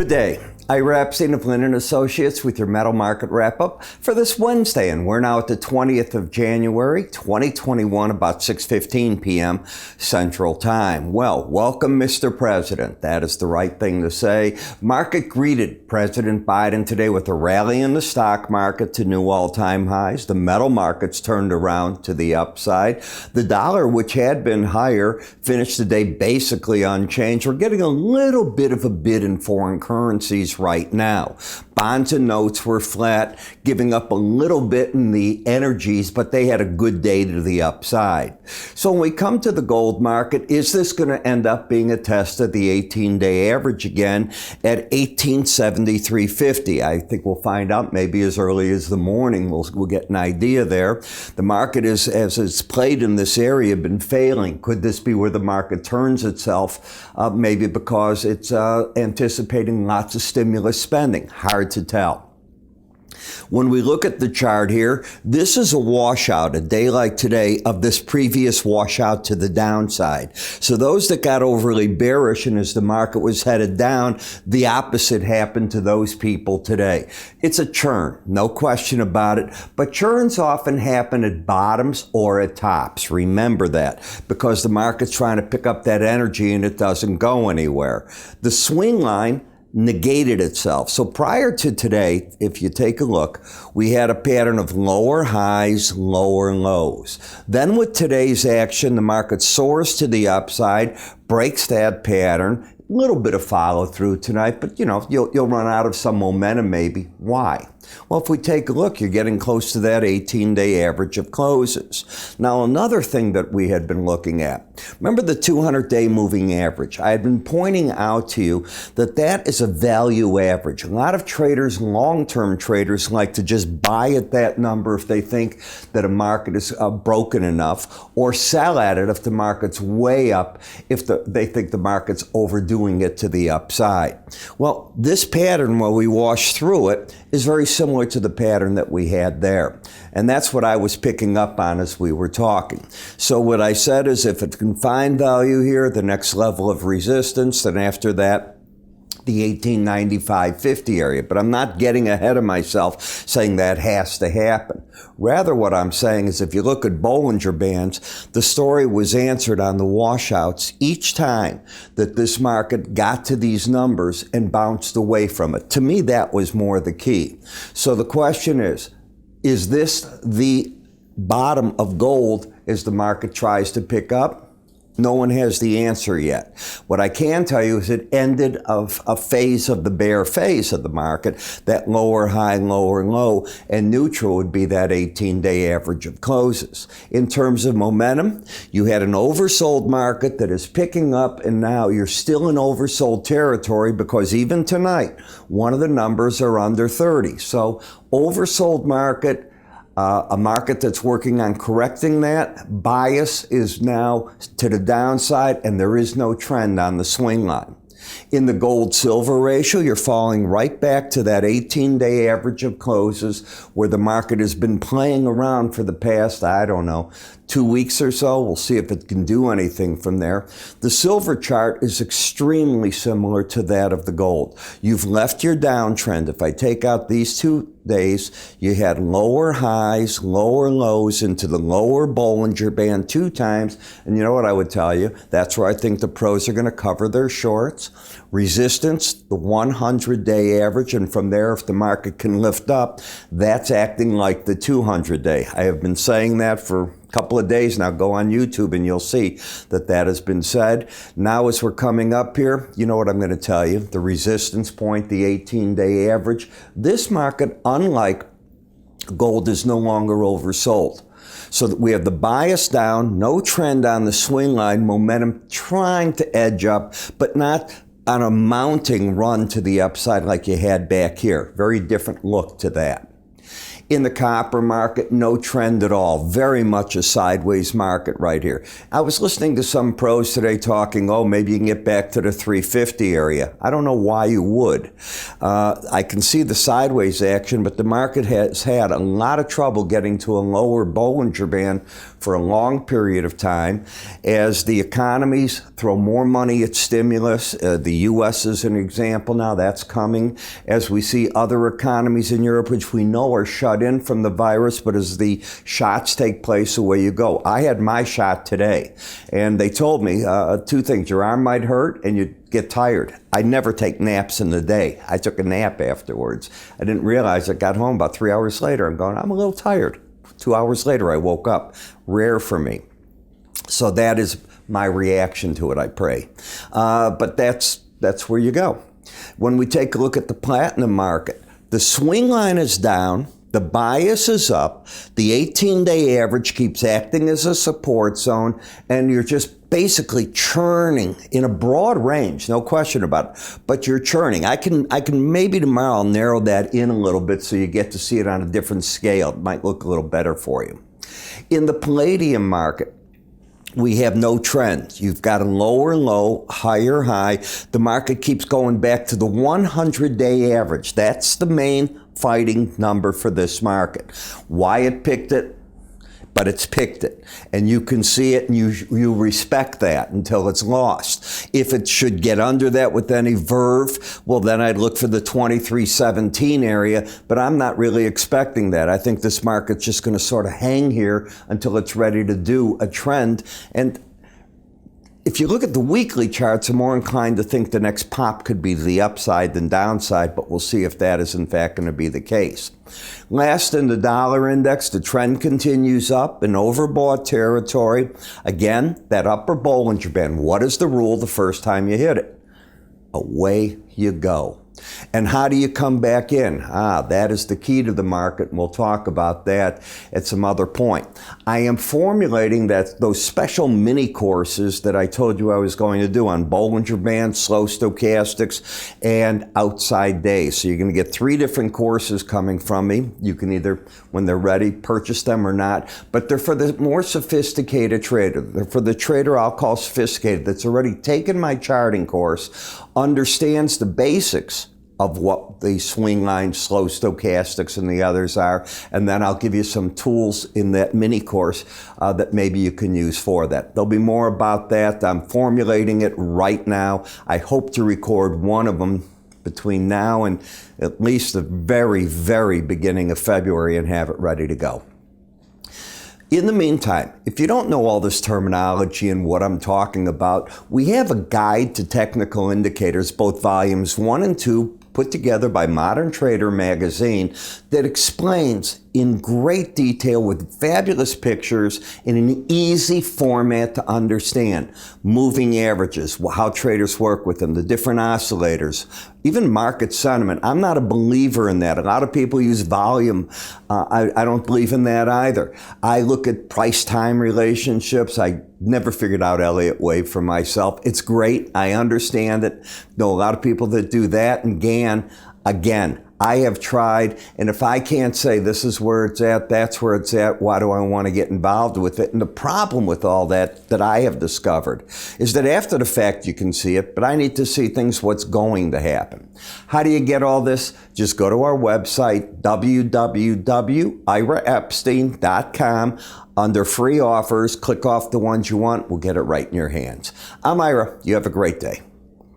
Good day. Ira Epstein of Linn and Associates with your metal market wrap-up for this Wednesday, and we're now at the 20th of January, 2021, about 6:15 p.m. Central Time. Well, welcome, Mr. President. That is the right thing to say. Market greeted President Biden today with a rally in the stock market to new all-time highs. The metal markets turned around to the upside. The dollar, which had been higher, finished the day basically unchanged. We're getting a little bit of a bid in foreign currencies right now. Bonds and notes were flat, giving up a little bit in the energies, but they had a good day to the upside. So when we come to the gold market, is this going to end up being a test of the 18-day average again at 1873.50? I think we'll find out maybe as early as the morning. We'll get an idea there. The market is, as it's played in this area, been failing. Could this be where the market turns itself? Maybe because it's anticipating lots of stimulus spending. Hard to tell. When we look at the chart here, this is a washout, a day like today, of this previous washout to the downside. So those that got overly bearish and as the market was headed down, the opposite happened to those people today. It's a churn, no question about it, but churns often happen at bottoms or at tops. Remember that, because the market's trying to pick up that energy and it doesn't go anywhere. The swing line negated itself. So prior to today, if you take a look, we had a pattern of lower highs, lower lows. Then with today's action, the market soars to the upside, breaks that pattern. A little bit of follow through tonight, but you'll run out of some momentum maybe. Why? Well, if we take a look, you're getting close to that 18-day average of closes. Now, another thing that we had been looking at, remember the 200-day moving average? I had been pointing out to you that that is a value average. A lot of traders, long-term traders, like to just buy at that number if they think that a market is broken enough, or sell at it if the market's way up, if they think the market's overdoing it to the upside. Well, this pattern, while we wash through it, is very similar to the pattern that we had there. And that's what I was picking up on as we were talking. So what I said is if it can find value here, the next level of resistance, then after that, the 1895.50 area. But I'm not getting ahead of myself saying that has to happen. Rather, what I'm saying is if you look at Bollinger Bands, the story was answered on the washouts each time that this market got to these numbers and bounced away from it. To me, that was more the key. So the question is this the bottom of gold as the market tries to pick up? No one has the answer yet. What I can tell you is it ended of a phase of the bear phase of the market, that lower high, lower low, and neutral would be that 18-day average of closes. In terms of momentum, you had an oversold market that is picking up, and now you're still in oversold territory because even tonight, one of the numbers are under 30. So oversold market, a market that's working on correcting that. Bias is now to the downside, and there is no trend on the swing line. In the gold-silver ratio, you're falling right back to that 18-day average of closes where the market has been playing around for the past, 2 weeks or so. We'll see if it can do anything from there. The silver chart is extremely similar to that of the gold. You've left your downtrend. If I take out these 2 days, you had lower highs, lower lows into the lower Bollinger Band 2 times. And you know what I would tell you? That's where I think the pros are going to cover their shorts. Resistance, the 100-day average. And from there, if the market can lift up, that's acting like the 200-day. I have been saying that for couple of days now. Go on YouTube and you'll see that that has been said. Now as we're coming up here, you know what I'm going to tell you. The resistance point, the 18-day average. This market, unlike gold, is no longer oversold. So that we have the bias down, no trend on the swing line, momentum trying to edge up, but not on a mounting run to the upside like you had back here. Very different look to that. In the copper market, no trend at all. Very much a sideways market right here. I was listening to some pros today talking, oh, maybe you can get back to the 350 area. I don't know why you would. I can see the sideways action, but the market has had a lot of trouble getting to a lower Bollinger Band for a long period of time as the economies throw more money at stimulus. The U.S. is an example now. That's coming as we see other economies in Europe, which we know are shut in from the virus, but as the shots take place, away you go. I had my shot today, and they told me two things. Your arm might hurt, and you'd get tired. I never take naps in the day. I took a nap afterwards. I didn't realize I got home about 3 hours later. I'm going, I'm a little tired. 2 hours later, I woke up. Rare for me. So that is my reaction to it, I pray. But that's where you go. When we take a look at the platinum market, the swing line is down. The bias is up. The 18-day average keeps acting as a support zone, and you're just basically churning in a broad range, no question about it. But you're churning. I can maybe tomorrow narrow that in a little bit so you get to see it on a different scale. It might look a little better for you. In the palladium market, we have no trend. You've got a lower low, higher high. The market keeps going back to the 100-day average. That's the main fighting number for this market. Why it picked it? But it's picked it. And you can see it and you respect that until it's lost. If it should get under that with any verve, well, then I'd look for the 2317 area, but I'm not really expecting that. I think this market's just going to sort of hang here until it's ready to do a trend. And if you look at the weekly charts, I'm more inclined to think the next pop could be the upside than downside, but we'll see if that is in fact going to be the case. Last, in the dollar index, the trend continues up in overbought territory. Again, that upper Bollinger Band. What is the rule the first time you hit it? Away you go. And how do you come back in? That is the key to the market, and we'll talk about that at some other point. I am formulating those special mini courses that I told you I was going to do on Bollinger Band, slow stochastics, and outside days. So you're going to get 3 different courses coming from me. You can either, when they're ready, purchase them or not. But they're for the more sophisticated trader. They're for the trader I'll call sophisticated, that's already taken my charting course, understands the basics of what the swing line, slow stochastics, and the others are. And then I'll give you some tools in that mini course that maybe you can use for that. There'll be more about that. I'm formulating it right now. I hope to record one of them between now and at least the very, very beginning of February and have it ready to go. In the meantime, if you don't know all this terminology and what I'm talking about, we have a guide to technical indicators, both volumes 1 and 2, put together by Modern Trader magazine, that explains in great detail with fabulous pictures in an easy format to understand. Moving averages, how traders work with them, the different oscillators, even market sentiment. I'm not a believer in that. A lot of people use volume. I don't believe in that either. I look at price-time relationships. I never figured out Elliott Wave for myself. It's great. I understand it. Know a lot of people that do that. And Gann, again, I have tried, and if I can't say this is where it's at, that's where it's at, why do I want to get involved with it? And the problem with all that I have discovered is that after the fact you can see it, but I need to see things what's going to happen. How do you get all this? Just go to our website, www.iraepstein.com. Under free offers, click off the ones you want. We'll get it right in your hands. I'm Ira. You have a great day.